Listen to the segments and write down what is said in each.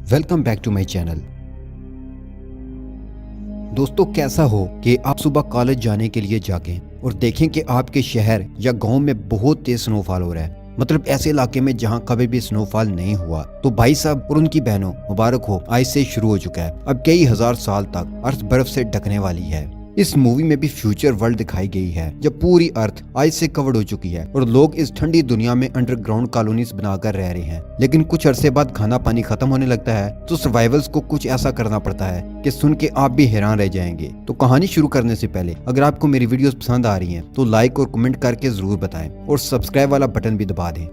Welcome back to my channel. दोस्तों, कैसा हो कि आप सुबह कॉलेज जाने के लिए जागें और देखें कि आपके शहर या गांव में बहुत तेज स्नोफॉल हो रहा है। मतलब ऐसे इलाके में जहां कभी भी स्नोफॉल नहीं हुआ। तो भाई साहब और उनकी बहनों, मुबारक हो, आज से शुरू हो चुका है। अब कई हजार साल तक अर्थ बर्फ से ढकने वाली है। इस मूवी में भी फ्यूचर वर्ल्ड दिखाई गई है जब पूरी अर्थ आइस से कवर्ड हो चुकी है और लोग इस ठंडी दुनिया में अंडरग्राउंड कॉलोनीज बनाकर रह रहे हैं। लेकिन कुछ अरसे बाद खाना पानी खत्म होने लगता है तो सर्वाइवल्स को कुछ ऐसा करना पड़ता है कि सुन के आप भी हैरान रह जाएंगे। तो कहानी शुरू करने से पहले अगर आपको मेरी वीडियोस पसंद आ रही हैं तो लाइक और कमेंट करके जरूर बताएं और सब्सक्राइब वाला बटन भी दबा दें।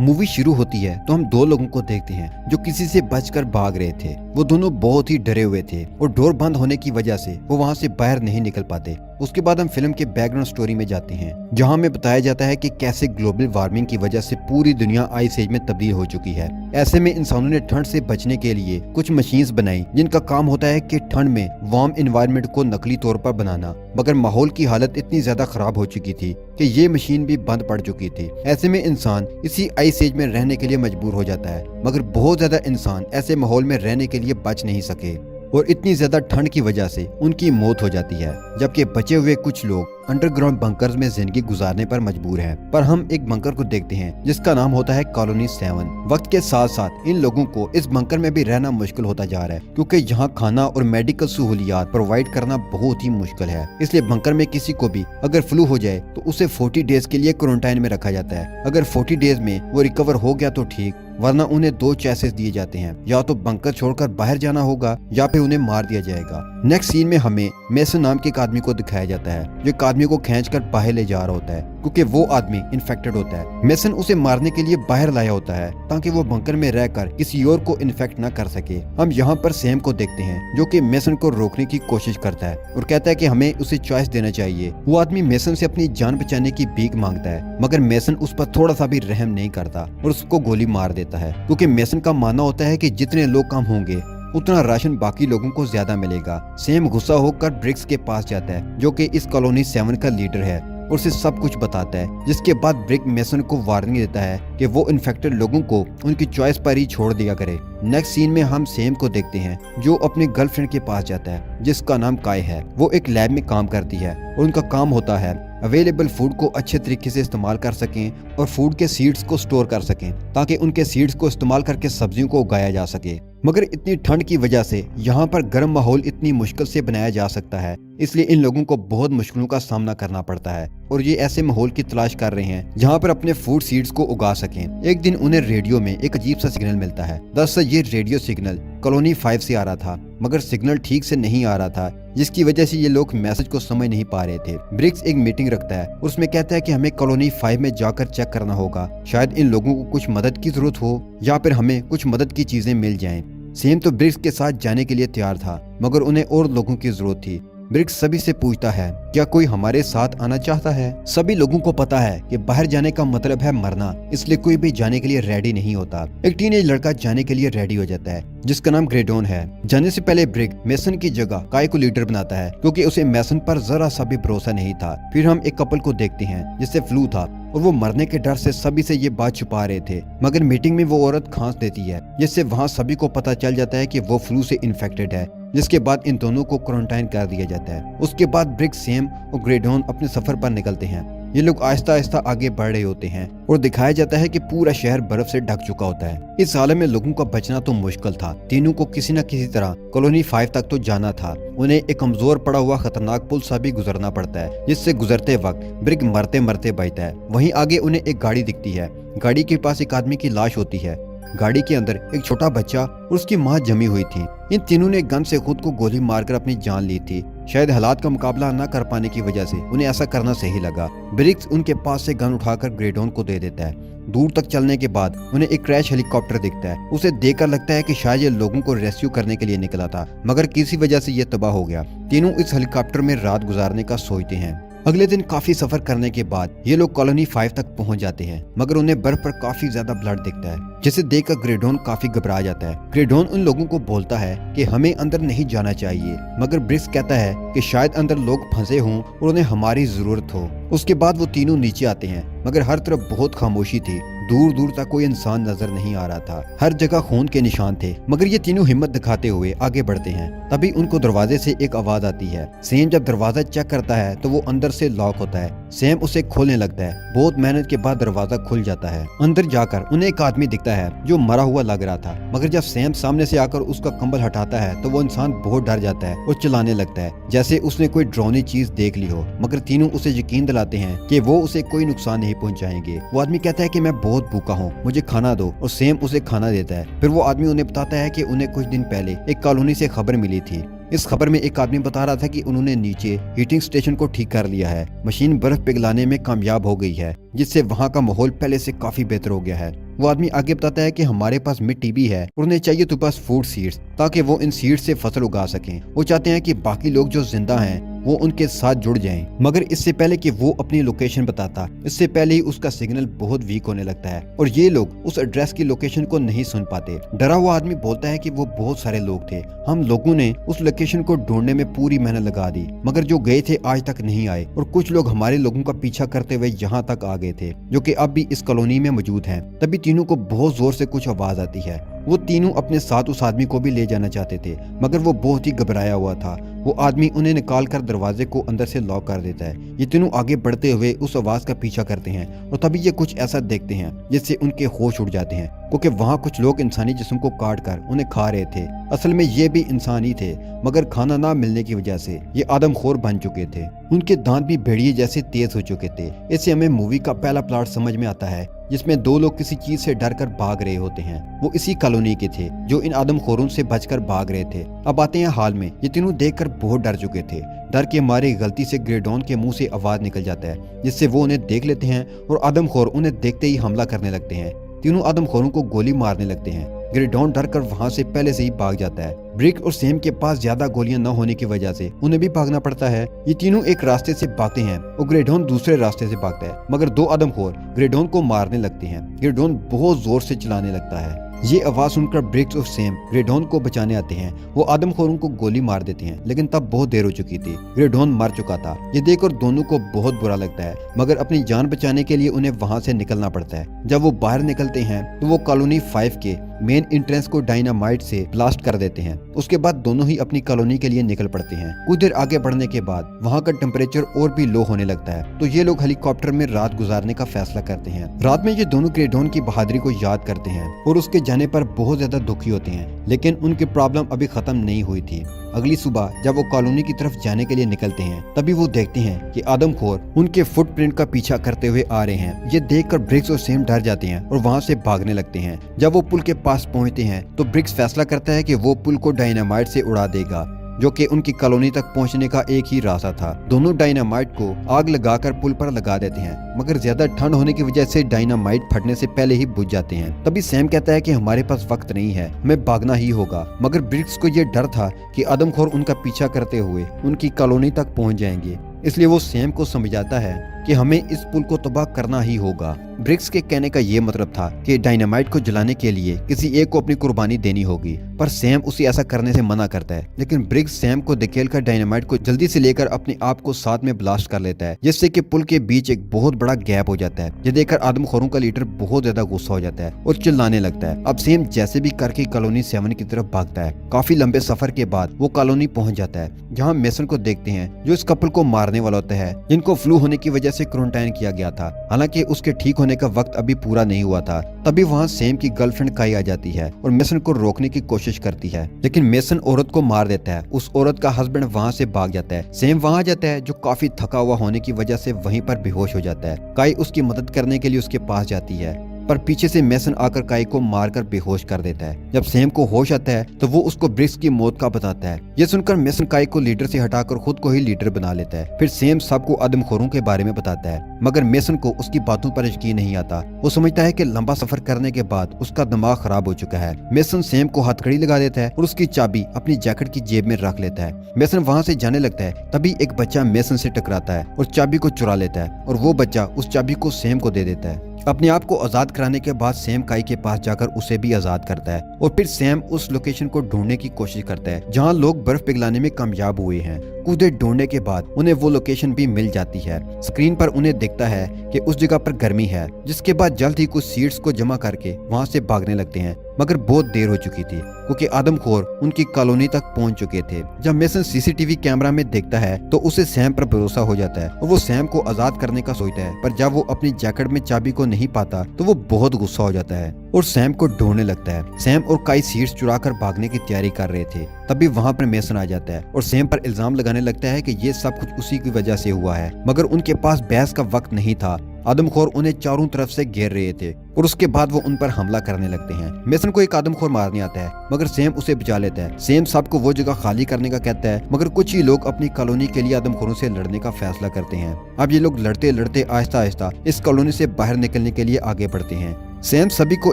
मूवी शुरू होती है तो हम दो लोगों को देखते हैं जो किसी से बचकर भाग रहे थे। वो दोनों बहुत ही डरे हुए थे और डोर बंद होने की वजह से वो वहां से बाहर नहीं निकल पाते। उसके बाद हम फिल्म के बैकग्राउंड स्टोरी में जाते हैं जहां हमें बताया जाता है कि कैसे ग्लोबल वार्मिंग की वजह से पूरी दुनिया आइस एज में तब्दील हो चुकी है। ऐसे में इंसानों ने ठंड से बचने के लिए कुछ मशीन्स बनाई जिनका काम होता है कि ठंड में वार्म एनवायरनमेंट को नकली तौर पर बनाना। मगर माहौल की हालत इतनी ज्यादा खराब हो चुकी थी कि ये मशीन भी बंद पड़ चुकी थी। ऐसे में इंसान इसी आइस एज में रहने के लिए मजबूर हो जाता है। मगर बहुत ज्यादा इंसान ऐसे माहौल में रहने के लिए बच नहीं सके और इतनी ज्यादा ठंड की वजह से उनकी मौत हो जाती है। जबकि बचे हुए कुछ लोग अंडरग्राउंड बंकर्स में जिंदगी गुजारने पर मजबूर हैं। पर हम एक बंकर को देखते हैं जिसका नाम होता है कॉलोनी 7। वक्त के साथ साथ इन लोगों को इस बंकर में भी रहना मुश्किल होता जा रहा है क्योंकि यहाँ खाना और मेडिकल सहूलियात प्रोवाइड करना बहुत ही मुश्किल है। इसलिए बंकर में किसी को भी अगर फ्लू हो जाए तो उसे 40 डेज के लिए क्वारंटाइन में रखा जाता है। अगर 40 डेज में वो रिकवर हो गया तो ठीक, वरना उन्हें दो चॉइसेस दिए जाते हैं, या तो बंकर छोड़कर बाहर जाना होगा या फिर उन्हें मार दिया जाएगा। नेक्स्ट सीन में हमें मेसन नाम के एक आदमी को दिखाया जाता है जो एक आदमी को खींचकर बाहर ले जा रहा होता है क्योंकि वो आदमी इन्फेक्टेड होता है। मेसन उसे मारने के लिए बाहर लाया होता है ताकि वो बंकर में रहकर किसी और को इन्फेक्ट न कर सके। हम यहाँ पर सैम को देखते हैं जो कि मेसन को रोकने की कोशिश करता है और कहता है कि हमें उसे चॉइस देना चाहिए। वो आदमी मेसन से अपनी जान बचाने की भीख मांगता है मगर मेसन उस पर थोड़ा सा भी रहम नहीं करता और उसको गोली मार देता है क्योंकि मेसन का मानना होता है कि जितने लोग कम होंगे उतना राशन बाकी लोगों को ज्यादा मिलेगा। सेम गुस्सा होकर ब्रिक्स के पास जाता है जो कि इस कॉलोनी 7 का लीडर है और उसे सब कुछ बताता है। जिसके बाद ब्रिक मेसन को वार्निंग देता है कि वो इन्फेक्टेड लोगों को उनकी चॉइस पर ही छोड़ दिया करे। नेक्स्ट सीन में हम सेम को देखते हैं जो अपने गर्लफ्रेंड के पास जाता है जिसका नाम काय है। वो एक लैब में काम करती है और उनका काम होता है अवेलेबल फूड को अच्छे तरीके से इस्तेमाल कर सकें और फूड के सीड्स को स्टोर कर सकें ताकि उनके सीड्स को इस्तेमाल करके सब्जियों को उगाया जा सके। मगर इतनी ठंड की वजह से यहाँ पर गर्म माहौल इतनी मुश्किल से बनाया जा सकता है, इसलिए इन लोगों को बहुत मुश्किलों का सामना करना पड़ता है और ये ऐसे माहौल की तलाश कर रहे हैं जहाँ पर अपने फूड सीड्स को उगा सकें। एक दिन उन्हें रेडियो में एक अजीब सा सिग्नल मिलता है। दरअसल ये रेडियो सिग्नल कॉलोनी 5 से आ रहा था मगर सिग्नल ठीक से नहीं आ रहा था जिसकी वजह से ये लोग मैसेज को समझ नहीं पा रहे थे। ब्रिक्स एक मीटिंग रखता है और उसमें कहता है कि हमें कॉलोनी 5 में जाकर चेक करना होगा, शायद इन लोगों को कुछ मदद की जरूरत हो या फिर हमें कुछ मदद की चीजें मिल जाएं। सेम तो ब्रिक्स के साथ जाने के लिए तैयार था मगर उन्हें और लोगों की जरूरत थी। ब्रिक्स सभी से पूछता है क्या कोई हमारे साथ आना चाहता है। सभी लोगों को पता है कि बाहर जाने का मतलब है मरना, इसलिए कोई भी जाने के लिए रेडी नहीं होता। एक टीनेज लड़का जाने के लिए रेडी हो जाता है जिसका नाम ग्रेडोन है। जाने से पहले ब्रिक मेसन की जगह काय को लीडर बनाता है क्योंकि उसे मेसन पर जरा सा भी भरोसा नहीं था। फिर हम एक कपल को देखते हैं जिससे फ्लू था और वो मरने के डर से सभी से ये बात छुपा रहे थे मगर मीटिंग में वो औरत खांस देती है जिससे वहाँ सभी को पता चल जाता है कि वो फ्लू से इन्फेक्टेड है। जिसके बाद इन दोनों को क्वारंटाइन कर दिया जाता है। उसके बाद ब्रिक, सेम और ग्रेडोन अपने सफर पर निकलते हैं। ये लोग आहिस्ता आहिस्ता आगे बढ़ रहे होते हैं और दिखाया जाता है कि पूरा शहर बर्फ से ढक चुका होता है। इस हालत में लोगों का बचना तो मुश्किल था। तीनों को किसी न किसी तरह कॉलोनी 5 तक तो जाना था। उन्हें एक कमजोर पड़ा हुआ खतरनाक पुल सा भी गुजरना पड़ता है जिससे गुजरते वक्त ब्रिक मरते मरते बचता है। वहीं आगे उन्हें एक गाड़ी दिखती है। गाड़ी के पास एक आदमी की लाश होती है। गाड़ी के अंदर एक छोटा बच्चा और उसकी माँ जमी हुई थी। इन तीनों ने गन से खुद को गोली मारकर अपनी जान ली थी। शायद हालात का मुकाबला न कर पाने की वजह से उन्हें ऐसा करना सही लगा। ब्रिक्स उनके पास से गन उठाकर ग्रेडोन को दे देता है। दूर तक चलने के बाद उन्हें एक क्रैश हेलीकॉप्टर दिखता है। उसे देखकर लगता है कि शायद ये लोगों को रेस्क्यू करने के लिए निकला था मगर किसी वजह से ये तबाह हो गया। तीनों इस हेलीकॉप्टर में रात गुजारने का सोचते हैं। अगले दिन काफी सफर करने के बाद ये लोग कॉलोनी 5 तक पहुंच जाते हैं मगर उन्हें बर्फ पर काफी ज्यादा ब्लड दिखता है जिसे देखकर ग्रेडोन काफी घबरा जाता है। ग्रेडोन उन लोगों को बोलता है कि हमें अंदर नहीं जाना चाहिए मगर ब्रिक्स कहता है कि शायद अंदर लोग फंसे हों और उन्हें हमारी जरूरत हो। उसके बाद वो तीनों नीचे आते हैं मगर हर तरफ बहुत खामोशी थी। दूर दूर तक कोई इंसान नजर नहीं आ रहा था। हर जगह खून के निशान थे, मगर ये तीनों हिम्मत दिखाते हुए आगे बढ़ते हैं। तभी उनको दरवाजे से एक आवाज आती है। सैम जब दरवाजा चेक करता है तो वो अंदर से लॉक होता है। सैम उसे खोलने लगता है। बहुत मेहनत के बाद दरवाजा खुल जाता है। अंदर जाकर उन्हें एक आदमी दिखता है जो मरा हुआ लग रहा था, मगर जब सैम सामने से आकर उसका कंबल हटाता है तो वो इंसान बहुत डर जाता है और चिल्लाने लगता है जैसे उसने कोई डरावनी चीज देख ली हो। मगर तीनों उसे यकीन दिलाते हैं कि वो उसे कोई नुकसान नहीं पहुंचाएंगे। वो आदमी कहता है कि मैं बहुत भूखा हूँ, मुझे खाना दो, और सैम उसे खाना देता है। फिर वो आदमी उन्हें बताता है कि उन्हें कुछ दिन पहले एक कॉलोनी से खबर मिली थी। इस खबर में एक आदमी बता रहा था कि उन्होंने नीचे हीटिंग स्टेशन को ठीक कर लिया है। मशीन बर्फ पिघलाने में कामयाब हो गई है, जिससे वहाँ का माहौल पहले से काफी बेहतर हो गया है। वो आदमी आगे बताता है कि हमारे पास मिट्टी भी है और उन्हें चाहिए तो पास फूड सीड्स, ताकि वो इन सीड्स से फसल उगा सकें। वो चाहते हैं कि बाकी लोग जो जिंदा हैं वो उनके साथ जुड़ जाएं। मगर इससे पहले कि वो अपनी लोकेशन बताता, इससे पहले ही उसका सिग्नल बहुत वीक होने लगता है और ये लोग उस एड्रेस की लोकेशन को नहीं सुन पाते। डरा हुआ आदमी बोलता है कि वो बहुत सारे लोग थे, हम लोगों ने उस लोकेशन को ढूंढने में पूरी मेहनत लगा दी, मगर जो गए थे आज तक नहीं आए, और कुछ लोग हमारे लोगों का पीछा करते हुए यहाँ तक आ गए थे, जो कि अब भी इस कॉलोनी में मौजूद हैं। तभी तीनों को बहुत जोर से कुछ आवाज आती है। वो तीनों अपने साथ उस आदमी को भी ले जाना चाहते थे, मगर वो बहुत ही घबराया हुआ था। वो आदमी उन्हें निकाल कर दरवाजे को अंदर से लॉक कर देता है। ये तीनों आगे बढ़ते हुए उस आवाज का पीछा करते हैं और तभी ये कुछ ऐसा देखते हैं जिससे उनके होश उड़ जाते हैं, क्योंकि वहाँ कुछ लोग इंसानी जिस्म को काट कर उन्हें खा रहे थे। असल में ये भी इंसान ही थे, मगर खाना ना मिलने की वजह से ये आदमखोर बन चुके थे। उनके दांत भी भेड़िए जैसे तेज हो चुके थे। इससे हमें मूवी का पहला प्लॉट समझ में आता है, जिसमें दो लोग किसी चीज से डरकर भाग रहे होते हैं। वो इसी कॉलोनी के थे जो इन आदमखोरों से बचकर भाग रहे थे। अब आते हैं हाल में। ये तीनों देखकर बहुत डर चुके थे। डर के मारे गलती से ग्रेडॉन के मुंह से आवाज निकल जाता है, जिससे वो उन्हें देख लेते हैं और आदमखोर उन्हें देखते ही हमला करने लगते हैं। तीनों आदमखोरों को गोली मारने लगते हैं। ग्रेडॉन डर कर वहाँ से पहले से ही भाग जाता है। ब्रिक और सैम के पास ज्यादा गोलियां न होने की वजह से उन्हें भी भागना पड़ता है। ये तीनों एक रास्ते से भागते हैं और ग्रेडॉन दूसरे रास्ते से भागता है, मगर दो आदमखोर ग्रेडॉन को मारने लगते हैं। ग्रेडॉन बहुत जोर से चिल्लाने लगता है। ये आवाज सुनकर ब्रिक्स और सैम ग्रेडॉन को बचाने आते हैं। वो आदमखोरों को गोली मार देते हैं, लेकिन तब बहुत देर हो चुकी थी। ग्रेडॉन मर चुका था। ये देखकर दोनों को बहुत बुरा लगता है, मगर अपनी जान बचाने के लिए उन्हें वहाँ से निकलना पड़ता है। जब वो बाहर निकलते हैं तो वो कॉलोनी 5 के मेन एंट्रेंस को डायनामाइट से ब्लास्ट कर देते हैं। उसके बाद दोनों ही अपनी कॉलोनी के लिए निकल पड़ते हैं। कुछ देर आगे बढ़ने के बाद वहाँ का टेम्परेचर और भी लो होने लगता है, तो ये लोग हेलीकॉप्टर में रात गुजारने का फैसला करते हैं। रात में ये दोनों ग्रेडॉन की बहादुरी को याद करते हैं और उसके जाने पर बहुत ज्यादा दुखी होते हैं, लेकिन उनकी प्रॉब्लम अभी खत्म नहीं हुई थी। अगली सुबह जब वो कॉलोनी की तरफ जाने के लिए निकलते हैं, तभी वो देखते हैं कि आदमखोर उनके फुटप्रिंट का पीछा करते हुए आ रहे हैं। ये देखकर ब्रिक्स और सैम डर जाते हैं और वहाँ से भागने लगते हैं। जब वो पुल के पास पहुँचते हैं तो ब्रिक्स फैसला करता है कि वो पुल को डायनामाइट से उड़ा देगा, जो कि उनकी कॉलोनी तक पहुंचने का एक ही रास्ता था। दोनों डायनामाइट को आग लगाकर पुल पर लगा देते हैं, मगर ज्यादा ठंड होने की वजह से डायनामाइट फटने से पहले ही बुझ जाते हैं। तभी सैम कहता है कि हमारे पास वक्त नहीं है, हमें भागना ही होगा। मगर ब्रिक्स को ये डर था कि आदमखोर उनका पीछा करते हुए उनकी कॉलोनी तक पहुंच जाएंगे, इसलिए वो सैम को समझाता है कि हमें इस पुल को तबाह करना ही होगा। ब्रिक्स के कहने का ये मतलब था कि डायनामाइट को जलाने के लिए किसी एक को अपनी कुर्बानी देनी होगी, पर सैम उसे ऐसा करने से मना करता है। लेकिन ब्रिक्स सैम को धकेलकर डायनामाइट को जल्दी से लेकर अपने आप को साथ में ब्लास्ट कर लेता है, जिससे कि पुल के बीच एक बहुत बड़ा गैप हो जाता है। ये देखकर आदमखोरों का लीडर बहुत ज्यादा गुस्सा हो जाता है और चिल्लाने लगता है। अब सैम जैसे भी करके कॉलोनी 7 की तरफ भागता है। काफी लंबे सफर के बाद वो कॉलोनी पहुंच जाता है, जहाँ मेसन को देखते हैं जो इस कपल को मारने वाला होता है, जिनको फ्लू होने की वजह से क्वारंटाइन किया गया था। हालांकि उसके ठीक होने का वक्त अभी पूरा नहीं हुआ था। तभी वहाँ सैम की गर्लफ्रेंड काई आ जाती है और मेसन को रोकने की कोशिश करती है, लेकिन मेसन औरत को मार देता है। उस औरत का हस्बैंड वहाँ से भाग जाता है। सैम वहाँ जाता है, जो काफी थका हुआ होने की वजह से वहीं पर बेहोश हो जाता है। काई उसकी मदद करने के लिए उसके पास जाती है, पर पीछे से मेसन आकर काई को मारकर बेहोश कर देता है। जब सैम को होश आता है तो वो उसको ब्रिक्स की मौत का बताता है। ये सुनकर मेसन काई को लीडर से हटाकर खुद को ही लीडर बना लेता है। फिर सैम सबको आदमखोरों के बारे में बताता है, मगर मेसन को उसकी बातों पर यकीन नहीं आता। वो समझता है कि लंबा सफर करने के बाद उसका दिमाग खराब हो चुका है। मेसन सैम को हथकड़ी लगा देता है और उसकी चाबी अपनी जैकेट की जेब में रख लेता है। मेसन वहाँ से जाने लगता है, तभी एक बच्चा मेसन से टकराता है और चाबी को चुरा लेता है, और वो बच्चा उस चाबी को सैम को दे देता है। अपने आप को आजाद कराने के बाद सैम काई के पास जाकर उसे भी आजाद करता है और फिर सैम उस लोकेशन को ढूंढने की कोशिश करता है जहां लोग बर्फ पिघलाने में कामयाब हुए हैं। कुछ देर ढूंढने के बाद उन्हें वो लोकेशन भी मिल जाती है। स्क्रीन पर उन्हें दिखता है कि उस जगह पर गर्मी है, जिसके बाद जल्द ही कुछ सीड्स को जमा करके वहां से भागने लगते हैं, मगर बहुत देर हो चुकी थी क्योंकि आदमखोर उनकी कॉलोनी तक पहुंच चुके थे। जब मेसन सीसीटीवी कैमरा में देखता है तो उसे सैम पर भरोसा हो जाता है और वो सैम को आजाद करने का सोचता है, पर जब वो अपनी जैकेट में चाबी को नहीं पाता तो वो बहुत गुस्सा हो जाता है और सैम को ढूंढने लगता है। सैम और काई सीड्स चुरा कर भागने की तैयारी कर रहे थे, तभी वहाँ पर मेसन आ जाता है और सैम पर इल्जाम लगाने लगता है कि ये सब कुछ उसी की वजह से हुआ है, मगर उनके पास बहस का वक्त नहीं था। आदमखोर उन्हें चारों तरफ से घेर रहे थे और उसके बाद वो उन पर हमला करने लगते हैं। मेसन को एक आदमखोर मारने आता है, मगर सैम उसे बचा लेता है। सैम सबको वो जगह खाली करने का कहता है, मगर कुछ ही लोग अपनी कॉलोनी के लिए आदमखोरों से लड़ने का फैसला करते हैं। अब ये लोग लड़ते लड़ते आहिस्ता आहिस्ता इस कॉलोनी से बाहर निकलने के लिए आगे बढ़ते हैं। सैम सभी को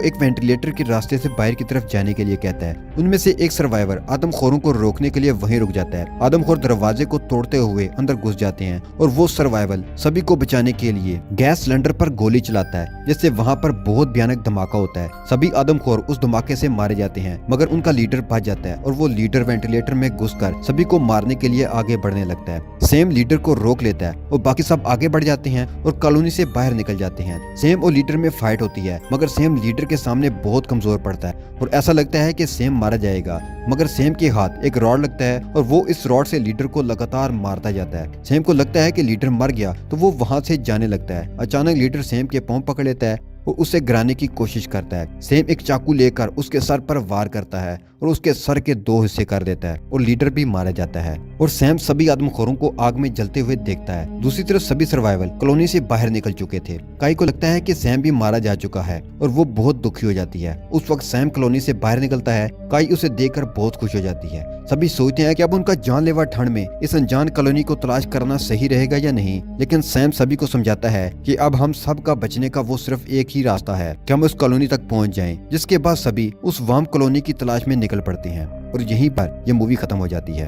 एक वेंटिलेटर के रास्ते से बाहर की तरफ जाने के लिए कहता है। उनमें से एक सर्वाइवर आदमखोरों को रोकने के लिए वहीं रुक जाता है। आदमखोर दरवाजे को तोड़ते हुए अंदर घुस जाते हैं और वो सर्वाइवल सभी को बचाने के लिए गैस सिलेंडर पर गोली चलाता है, जिससे वहाँ पर बहुत भयानक धमाका होता है। सभी आदमखोर उस धमाके से मारे जाते हैं, मगर उनका लीडर बच जाता है और वो लीडर वेंटिलेटर में घुसकर सभी को मारने के लिए आगे बढ़ने लगता है। सैम लीडर को रोक लेता है और बाकी सब आगे बढ़ जाते हैं और कॉलोनी से बाहर निकल जाते हैं। सैम और लीडर में फाइट होती है, मगर सैम लीडर के सामने बहुत कमजोर पड़ता है और ऐसा लगता है कि सैम मारा जाएगा, मगर सैम के हाथ एक रॉड लगता है और वो इस रॉड से लीडर को लगातार मारता जाता है। सैम को लगता है कि लीडर मर गया तो वो वहां से जाने लगता है। अचानक लीडर सैम के पांव पकड़ लेता है और उसे गिराने की कोशिश करता है। सैम एक चाकू लेकर उसके सर पर वार करता है और उसके सर के 2 हिस्से कर देता है और लीडर भी मारा जाता है और सैम सभी आदमखोरों को आग में जलते हुए देखता है। दूसरी तरफ सभी सर्वाइवल कॉलोनी से बाहर निकल चुके थे। काई को लगता है कि सैम भी मारा जा चुका है और वो बहुत दुखी हो जाती है। उस वक्त सैम कॉलोनी से बाहर निकलता है। काई उसे देखकर बहुत खुश हो जाती है। सभी सोचते हैं कि अब उनका जानलेवा ठंड में इस अनजान कॉलोनी को तलाश करना सही रहेगा या नहीं, लेकिन सैम सभी को समझाता है कि अब हम सब का बचने का वो सिर्फ एक ही रास्ता है कि हम उस कॉलोनी तक पहुंच जाएं। जिसके बाद सभी उस वार्म कॉलोनी की तलाश में निकल पड़ते हैं और यहीं पर यह मूवी खत्म हो जाती है।